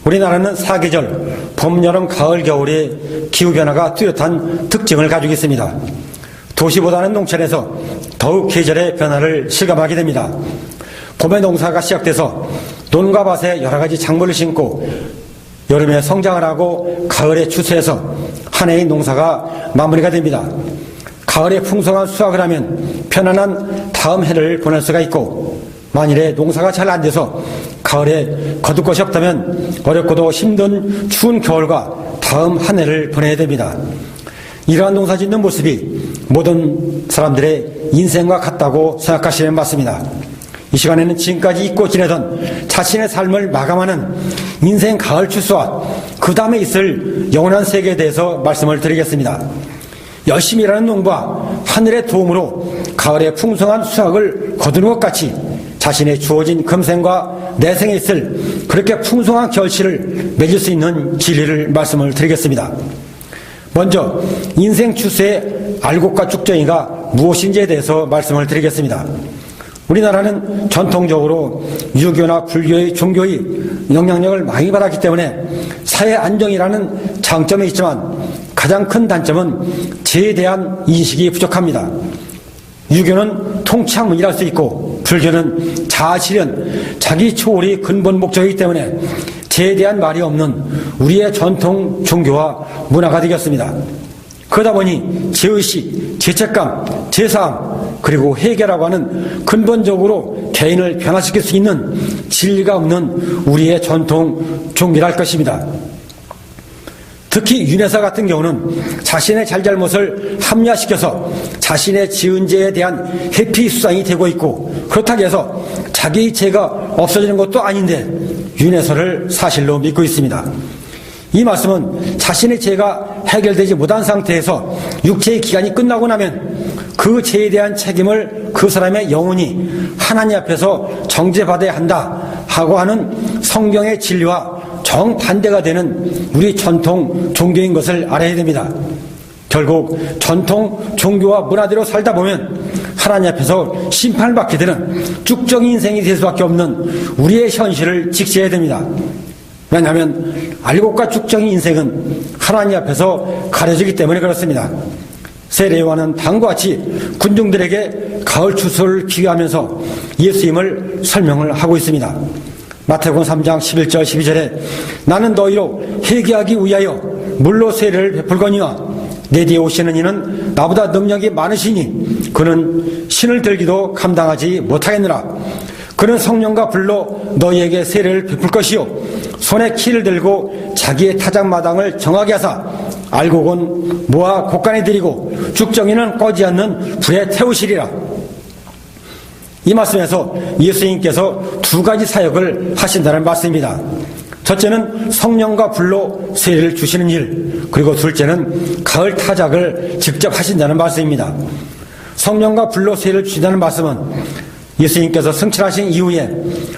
우리나라는 사계절, 봄, 여름, 가을, 겨울의 기후변화가 뚜렷한 특징을 가지고 있습니다. 도시보다는 농촌에서 더욱 계절의 변화를 실감하게 됩니다. 봄에 농사가 시작돼서 논과 밭에 여러 가지 작물을 심고 여름에 성장을 하고 가을에 추수해서 한 해의 농사가 마무리가 됩니다. 가을에 풍성한 수확을 하면 편안한 다음 해를 보낼 수가 있고, 만일에 농사가 잘 안 돼서 가을에 거둘 것이 없다면 어렵고도 힘든 추운 겨울과 다음 한 해를 보내야 됩니다. 이러한 농사 짓는 모습이 모든 사람들의 인생과 같다고 생각하시면 맞습니다. 이 시간에는 지금까지 잊고 지내던 자신의 삶을 마감하는 인생 가을 추수와 그 다음에 있을 영원한 세계에 대해서 말씀을 드리겠습니다. 열심히 일하는 농부와 하늘의 도움으로 가을에 풍성한 수확을 거두는 것 같이 자신의 주어진 금생과 내생에 있을 그렇게 풍성한 결실을 맺을 수 있는 진리를 말씀을 드리겠습니다. 먼저 인생 추수의 알곡과 쭉정이가 무엇인지에 대해서 말씀을 드리겠습니다. 우리나라는 전통적으로 유교나 불교의 종교의 영향력을 많이 받았기 때문에 사회 안정이라는 장점이 있지만 가장 큰 단점은 죄에 대한 인식이 부족합니다. 유교는 통치학문이랄 수 있고 불교는 자아실현, 자기 초월이 근본 목적이기 때문에 죄에 대한 말이 없는 우리의 전통 종교와 문화가 되겠습니다. 그러다 보니 죄의식, 죄책감, 죄사함, 그리고 회개라고 하는 근본적으로 개인을 변화시킬 수 있는 진리가 없는 우리의 전통 종교랄 것입니다. 특히 윤회사 같은 경우는 자신의 잘잘못을 합리화시켜서 자신의 지은 죄에 대한 회피 수상이 되고 있고, 그렇다고 해서 자기의 죄가 없어지는 것도 아닌데 윤회사를 사실로 믿고 있습니다. 이 말씀은 자신의 죄가 해결되지 못한 상태에서 육체의 기간이 끝나고 나면 그 죄에 대한 책임을 그 사람의 영혼이 하나님 앞에서 정죄받아야 한다 하고 하는 성경의 진리와 정반대가 되는 우리 전통 종교인 것을 알아야 됩니다. 결국 전통 종교와 문화대로 살다 보면 하나님 앞에서 심판을 받게 되는 쭉정이 인생이 될 수밖에 없는 우리의 현실을 직시해야 됩니다. 왜냐하면 알곡과 쭉정이 인생은 하나님 앞에서 가려지기 때문에 그렇습니다. 세례요한은 다음과 같이 군중들에게 가을 추수를 기회하면서 예수님을 설명을 하고 있습니다. 마태복음 3장 11절 12절에 나는 너희로 회개하기 위하여 물로 세례를 베풀거니와 내 뒤에 오시는 이는 나보다 능력이 많으시니 그는 신을 들기도 감당하지 못하겠느라. 그는 성령과 불로 너희에게 세례를 베풀 것이요 손에 키를 들고 자기의 타작마당을 정하게 하사 알곡은 모아 곡간에 들이고 죽정이는 꺼지 않는 불에 태우시리라. 이 말씀에서 예수님께서 두 가지 사역을 하신다는 말씀입니다. 첫째는 성령과 불로 세례를 주시는 일, 그리고 둘째는 가을 타작을 직접 하신다는 말씀입니다. 성령과 불로 세례를 주신다는 말씀은 예수님께서 승천하신 이후에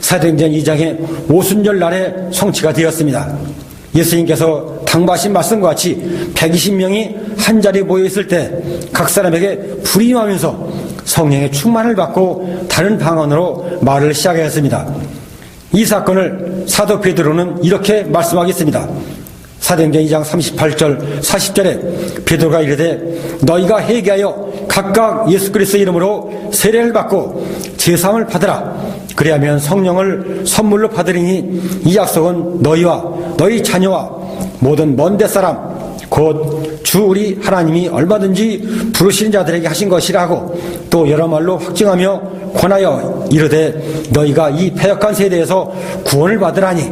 사도행전 2장의 오순절 날에 성취가 되었습니다. 예수님께서 당부하신 말씀과 같이 120명이 한자리에 모여있을 때 각 사람에게 불이 임하면서 성령의 충만을 받고 다른 방언으로 말을 시작하였습니다. 이 사건을 사도 베드로는 이렇게 말씀하겠습니다. 사도행전 2장 38절 40절에 베드로가 이르되 너희가 회개하여 각각 예수 그리스도의 이름으로 세례를 받고 제사함을 받으라. 그리하면 성령을 선물로 받으리니 이 약속은 너희와 너희 자녀와 모든 먼 데 사람 곧 주 우리 하나님이 얼마든지 부르시는 자들에게 하신 것이라 하고 또 여러 말로 확증하며 권하여 이르되 너희가 이 패역한 세대에서 구원을 받으라니.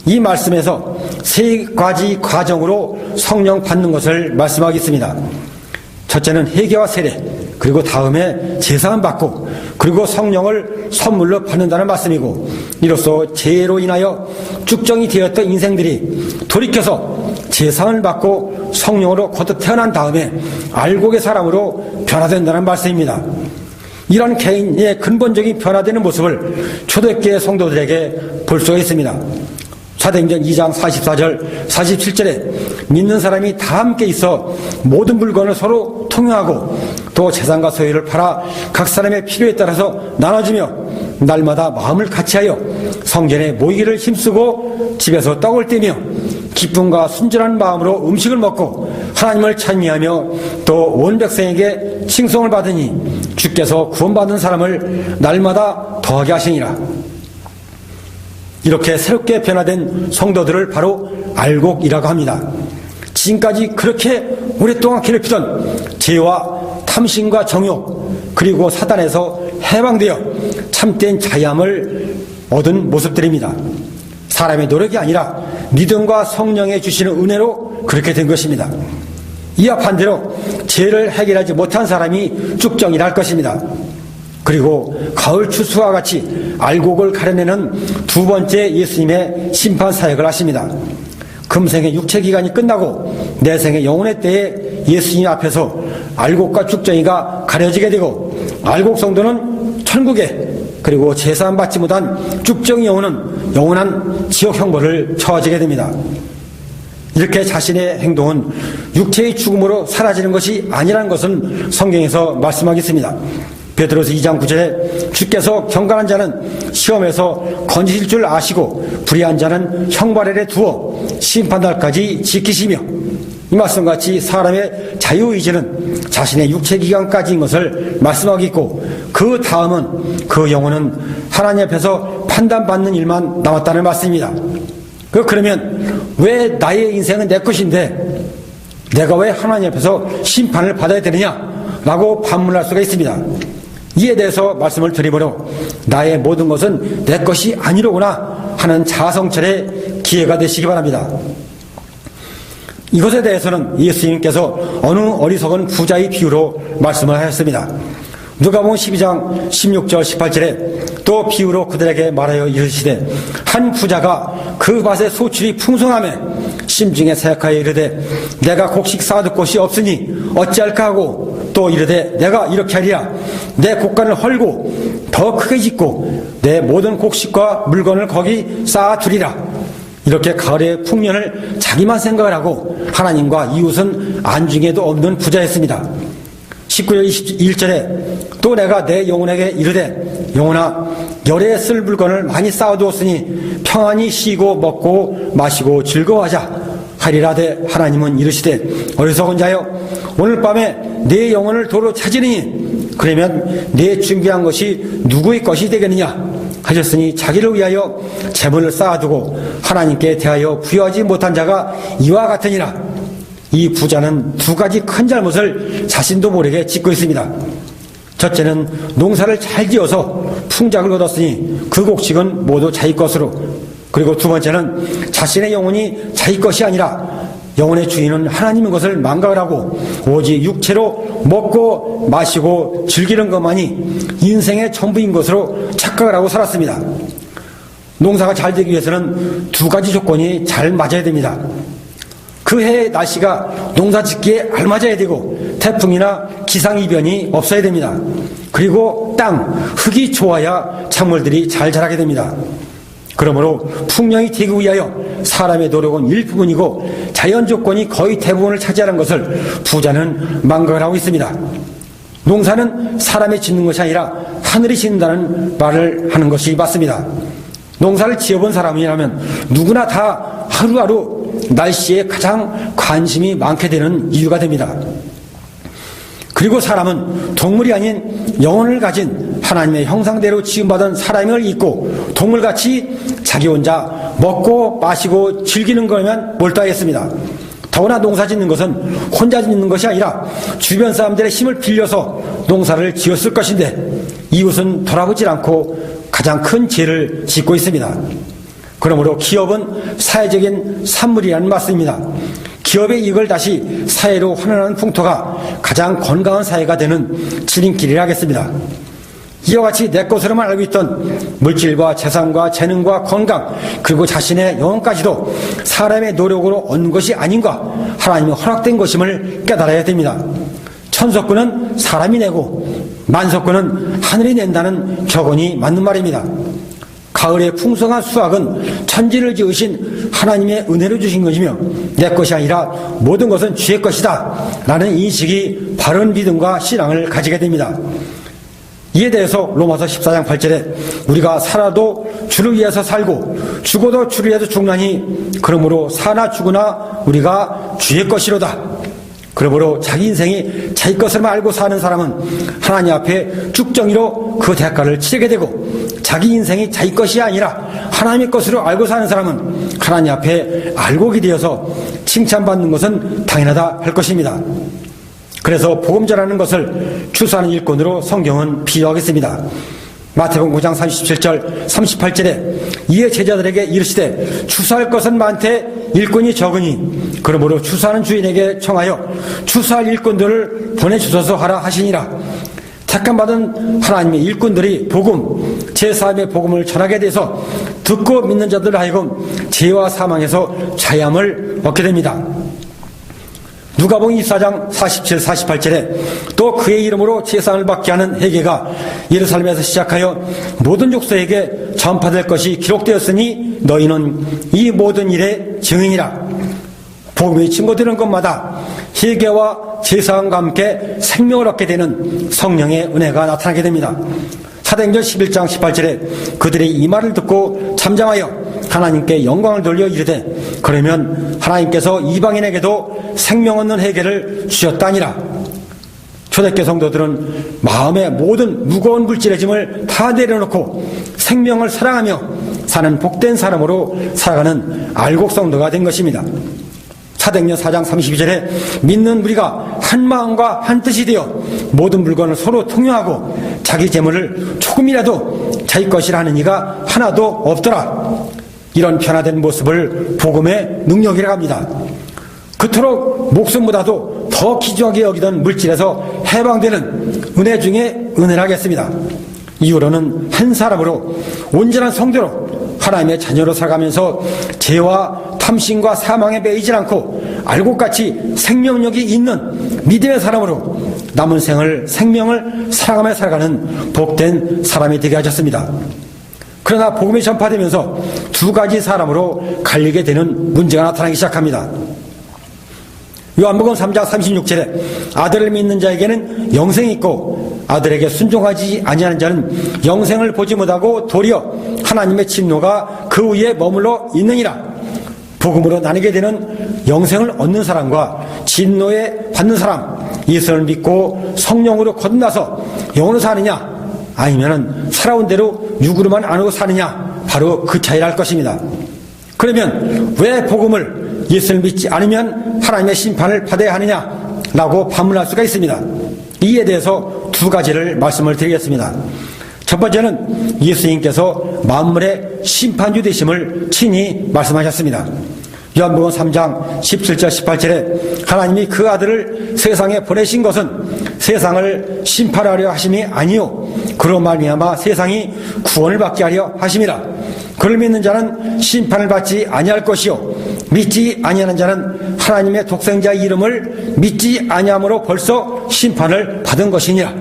이 말씀에서 세 가지 과정으로 성령 받는 것을 말씀하겠습니다. 첫째는 회개와 세례, 그리고 다음에 제사함 받고, 그리고 성령을 선물로 받는다는 말씀이고, 이로써 죄로 인하여 쭉정이 되었던 인생들이 돌이켜서 제사함을 받고 성령으로 거듭 태어난 다음에 알곡의 사람으로 변화된다는 말씀입니다. 이런 개인의 근본적인 변화되는 모습을 초대교회 성도들에게 볼 수가 있습니다. 사도행전 2장 44절 47절에 믿는 사람이 다 함께 있어 모든 물건을 서로 통용하고 또 재산과 소유를 팔아 각 사람의 필요에 따라서 나눠주며 날마다 마음을 같이하여 성전에 모이기를 힘쓰고 집에서 떡을 떼며 기쁨과 순전한 마음으로 음식을 먹고 하나님을 찬미하며 또 온 백성에게 칭송을 받으니 주께서 구원받은 사람을 날마다 더하게 하시니라. 이렇게 새롭게 변화된 성도들을 바로 알곡이라고 합니다. 지금까지 그렇게 오랫동안 괴롭히던 죄와 탐심과 정욕 그리고 사단에서 해방되어 참된 자유함을 얻은 모습들입니다. 사람의 노력이 아니라 믿음과 성령의 주시는 은혜로 그렇게 된 것입니다. 이와 반대로 죄를 해결하지 못한 사람이 쭉정이라 할 것입니다. 그리고 가을 추수와 같이 알곡을 가려내는 두 번째 예수님의 심판 사역을 하십니다. 금생의 육체 기간이 끝나고 내생의 영혼의 때에 예수님 앞에서 알곡과 쭉정이가 가려지게 되고 알곡 성도는 천국에 그리고 제사함 받지 못한 쭉정이 영혼은 영원한 지옥 형벌을 처하게 됩니다. 이렇게 자신의 행동은 육체의 죽음으로 사라지는 것이 아니라는 것은 성경에서 말씀하겠습니다. 베드로서 2장 9절에 주께서 경건한 자는 시험에서 건지실 줄 아시고 불의한 자는 형벌 아래 두어 심판날까지 지키시며, 이 말씀같이 사람의 자유의지는 자신의 육체기간까지인 것을 말씀하고, 그 다음은 그 영혼은 하나님 앞에서 판단받는 일만 남았다는 말씀입니다. 그러면 왜 나의 인생은 내 것인데 내가 왜 하나님 앞에서 심판을 받아야 되느냐라고 반문할 수가 있습니다. 이에 대해서 말씀을 드리므로 나의 모든 것은 내 것이 아니로구나 하는 자성철의 기회가 되시기 바랍니다. 이것에 대해서는 예수님께서 어느 어리석은 부자의 비유로 말씀을 하셨습니다. 누가복음 12장 16절 18절에 또 비유로 그들에게 말하여 이르시되, 한 부자가 그 밭에 소출이 풍성하매 심중에 생각하여 이르되 내가 곡식 쌓아둘 곳이 없으니 어찌할까 하고, 또 이르되 내가 이렇게 하리라, 내 곡간을 헐고 더 크게 짓고 내 모든 곡식과 물건을 거기 쌓아두리라. 이렇게 가을의 풍년을 자기만 생각을 하고 하나님과 이웃은 안중에도 없는 부자였습니다. 19절 21절에 또 내가 내 영혼에게 이르되 영혼아, 열에 쓸 물건을 많이 쌓아두었으니 평안히 쉬고 먹고 마시고 즐거워하자 하리라되, 하나님은 이르시되 어리석은 자여, 오늘 밤에 내 영혼을 도로 찾으리니 그러면 내 준비한 것이 누구의 것이 되겠느냐 하셨으니, 자기를 위하여 재물을 쌓아두고 하나님께 대하여 부여하지 못한 자가 이와 같으니라. 이 부자는 두 가지 큰 잘못을 자신도 모르게 짓고 있습니다. 첫째는 농사를 잘 지어서 풍작을 얻었으니 그 곡식은 모두 자기 것으로, 그리고 두 번째는 자신의 영혼이 자기 것이 아니라 영혼의 주인은 하나님인 것을 망각을 하고 오직 육체로 먹고 마시고 즐기는 것만이 인생의 전부인 것으로 착각을 하고 살았습니다. 농사가 잘 되기 위해서는 두 가지 조건이 잘 맞아야 됩니다. 그 해의 날씨가 농사 짓기에 알맞아야 되고, 태풍이나 기상이변이 없어야 됩니다. 그리고 땅, 흙이 좋아야 작물들이 잘 자라게 됩니다. 그러므로 풍년이 되기 위하여 사람의 노력은 일부분이고 자연 조건이 거의 대부분을 차지하는 것을 부자는 망각을 하고 있습니다. 농사는 사람이 짓는 것이 아니라 하늘이 짓는다는 말을 하는 것이 맞습니다. 농사를 지어본 사람이라면 누구나 다 하루하루 날씨에 가장 관심이 많게 되는 이유가 됩니다. 그리고 사람은 동물이 아닌 영혼을 가진 하나님의 형상대로 지음받은 사람을 잊고 동물같이 자기 혼자 먹고 마시고 즐기는 거면 몰두하겠습니다. 더구나 농사 짓는 것은 혼자 짓는 것이 아니라 주변 사람들의 힘을 빌려서 농사를 지었을 것인데, 이웃은 돌아보지 않고 가장 큰 죄를 짓고 있습니다. 그러므로 기업은 사회적인 산물이라는 말씀입니다. 기업의 이익을 다시 사회로 환원하는 풍토가 가장 건강한 사회가 되는 지름길이라 하겠습니다. 이와 같이 내 것으로만 알고 있던 물질과 재산과 재능과 건강, 그리고 자신의 영혼까지도 사람의 노력으로 얻는 것이 아닌가, 하나님이 허락된 것임을 깨달아야 됩니다. 천석구는 사람이 내고 만석구는 하늘이 낸다는 격언이 맞는 말입니다. 가을의 풍성한 수확은 천지를 지으신 하나님의 은혜로 주신 것이며 내 것이 아니라 모든 것은 주의 것이다 라는 인식이 바른 믿음과 신앙을 가지게 됩니다. 이에 대해서 로마서 14장 8절에 우리가 살아도 주를 위해서 살고 죽어도 주를 위해서 죽나니 그러므로 사나 죽으나 우리가 주의 것이로다. 그러므로 자기 인생이 자기 것을 알고 사는 사람은 하나님 앞에 쭉정이로 그 대가를 치르게 되고, 자기 인생이 자기 것이 아니라 하나님의 것으로 알고 사는 사람은 하나님 앞에 알곡이 되어서 칭찬받는 것은 당연하다 할 것입니다. 그래서 복음 전하는 것을 추수하는 일꾼으로 성경은 비유하겠습니다. 마태복음 9장 37절 38절에 이에 제자들에게 이르시되 추수할 것은 많되 일꾼이 적으니 그러므로 추수하는 주인에게 청하여 추수할 일꾼들을 보내주소서 하라 하시니라. 택함받은 하나님의 일꾼들이 복음, 제3의 복음을 전하게 돼서 듣고 믿는 자들 하여금 죄와 사망에서 자유함을 얻게 됩니다. 누가복음 24장 47, 48절에 또 그의 이름으로 제사를 받게 하는 회개가 예루살렘에서 시작하여 모든 족속에게 전파될 것이 기록되었으니 너희는 이 모든 일의 증인이라. 복음이 증거되는 것마다 회개와 제사함과 함께 생명을 얻게 되는 성령의 은혜가 나타나게 됩니다. 사도행전 11장 18절에 그들이 이 말을 듣고 잠잠하여 하나님께 영광을 돌려 이르되 그러면 하나님께서 이방인에게도 생명 얻는 회개를 주셨다니라. 초대교회 성도들은 마음의 모든 무거운 물질의 짐을 다 내려놓고 생명을 사랑하며 사는 복된 사람으로 살아가는 알곡 성도가 된 것입니다. 사도행전 4장 32절에 믿는 우리가 한 마음과 한 뜻이 되어 모든 물건을 서로 통용하고 자기 재물을 조금이라도 자기 것이라 하는 이가 하나도 없더라. 이런 변화된 모습을 복음의 능력이라고 합니다. 그토록 목숨보다도 더 귀중하게 여기던 물질에서 해방되는 은혜 중에 은혜라겠습니다. 이후로는 한 사람으로 온전한 성도로 하나님의 자녀로 살아가면서 죄와 탐심과 사망에 매이지 않고 알곡같이 생명력이 있는 믿음의 사람으로 남은 생명을 사랑하며 살아가는 복된 사람이 되게 하셨습니다. 그러나 복음이 전파되면서 두 가지 사람으로 갈리게 되는 문제가 나타나기 시작합니다. 요한복음 3장 36절에 아들을 믿는 자에게는 영생이 있고 아들에게 순종하지 아니하는 자는 영생을 보지 못하고 도리어 하나님의 진노가 그 위에 머물러 있느니라. 복음으로 나뉘게 되는 영생을 얻는 사람과 진노에 받는 사람, 예수를 믿고 성령으로 거듭나서 영으로 사느냐 아니면은 살아온 대로 육으로만 안 하고 사느냐, 바로 그 차이를 할 것입니다. 그러면 왜 복음을 예수를 믿지 않으면 하나님의 심판을 받아야 하느냐라고 반문할 수가 있습니다. 이에 대해서 두 가지를 말씀을 드리겠습니다. 첫 번째는 예수님께서 만물의 심판주 되심을 친히 말씀하셨습니다. 요한복음 3장 17절 18절에 하나님이 그 아들을 세상에 보내신 것은 세상을 심판하려 하심이 아니요 그로 말미암아 세상이 구원을 받게 하려 하심이라. 그를 믿는 자는 심판을 받지 아니할 것이요 믿지 아니하는 자는 하나님의 독생자의 이름을 믿지 아니함으로 벌써 심판을 받은 것이니라.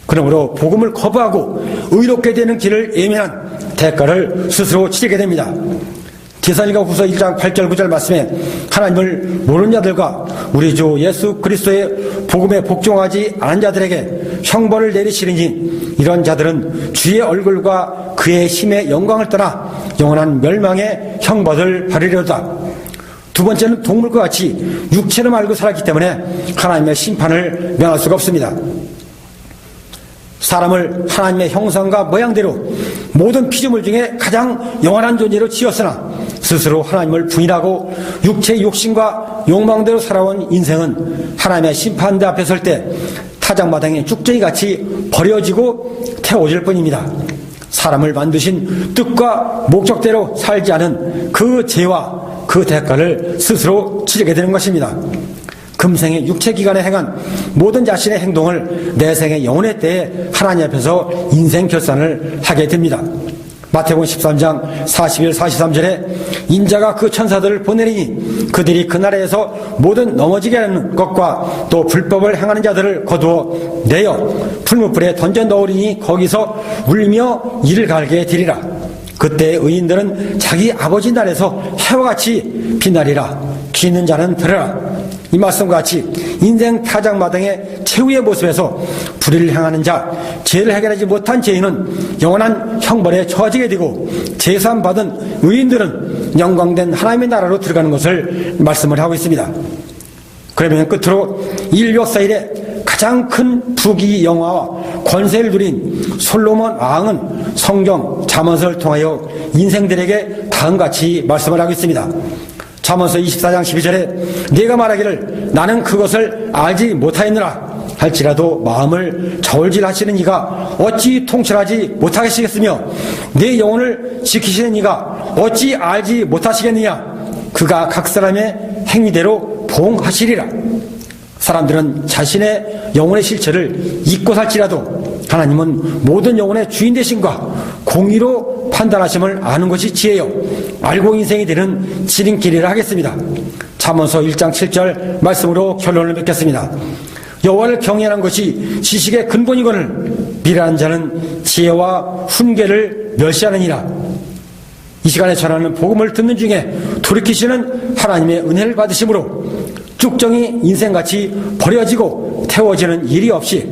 그러므로 복음을 거부하고 의롭게 되는 길을 예면한 대가를 스스로 치르게 됩니다. 데살로니가후서 1장 8절 9절 말씀에 하나님을 모르는 자들과 우리 주 예수 그리스도의 복음에 복종하지 않은 자들에게 형벌을 내리시리니 이런 자들은 주의 얼굴과 그의 힘의 영광을 떠나 영원한 멸망의 형벌을 받으려다. 두 번째는 동물과 같이 육체로 말고 살았기 때문에 하나님의 심판을 면할 수가 없습니다. 사람을 하나님의 형상과 모양대로 모든 피조물 중에 가장 영원한 존재로 지었으나 스스로 하나님을 부인하고 육체의 욕심과 욕망대로 살아온 인생은 하나님의 심판대 앞에 설 때 타작마당에 쭉정이같이 버려지고 태워질 뿐입니다. 사람을 만드신 뜻과 목적대로 살지 않은 그 죄와 그 대가를 스스로 치르게 되는 것입니다. 금생의 육체기간에 행한 모든 자신의 행동을 내생의 영혼의 때에 하나님 앞에서 인생 결산을 하게 됩니다. 마태복음 13장 41, 43절에 인자가 그 천사들을 보내리니 그들이 그 나라에서 모든 넘어지게 하는 것과 또 불법을 행하는 자들을 거두어 내어 풀무불에 던져 넣으리니 거기서 울며 이를 갈게 되리라. 그때 의인들은 자기 아버지 날에서 해와 같이 빛나리라. 귀 있는 자는 들으라. 이 말씀과 같이 인생 타작마당의 최후의 모습에서 불의를 행하는 자, 죄를 해결하지 못한 죄인은 영원한 형벌에 처하게 되고 제사함받은 의인들은 영광된 하나님의 나라로 들어가는 것을 말씀을 하고 있습니다. 그러면 끝으로 인류 역사 이래 가장 큰 부귀 영화와 권세를 누린 솔로몬 왕은 성경 잠언서를 통하여 인생들에게 다음같이 말씀을 하고 있습니다. 잠언서 24장 12절에 네가 말하기를 나는 그것을 알지 못하였느라 할지라도 마음을 저울질하시는 이가 어찌 통찰하지 못하시겠으며 내 영혼을 지키시는 이가 어찌 알지 못하시겠느냐. 그가 각 사람의 행위대로 보응하시리라. 사람들은 자신의 영혼의 실체를 잊고 살지라도 하나님은 모든 영혼의 주인 되심과 공의로 판단하심을 아는 것이 지혜요 알고 인생이 되는 지름길이라 하겠습니다. 잠언서 1장 7절 말씀으로 결론을 맺겠습니다. 여호와를 경외하는 것이 지식의 근본이거늘 미련한 자는 지혜와 훈계를 멸시하느니라. 이 시간에 전하는 복음을 듣는 중에 돌이키시는 하나님의 은혜를 받으심으로 쭉정이 인생같이 버려지고 태워지는 일이 없이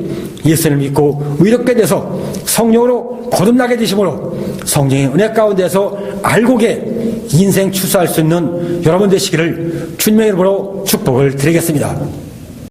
예수를 믿고 의롭게 돼서 성령으로 거듭나게 되심으로 성령의 은혜 가운데서 알고게 인생 추수할 수 있는 여러분 되시기를 주님의 이름으로 축복을 드리겠습니다.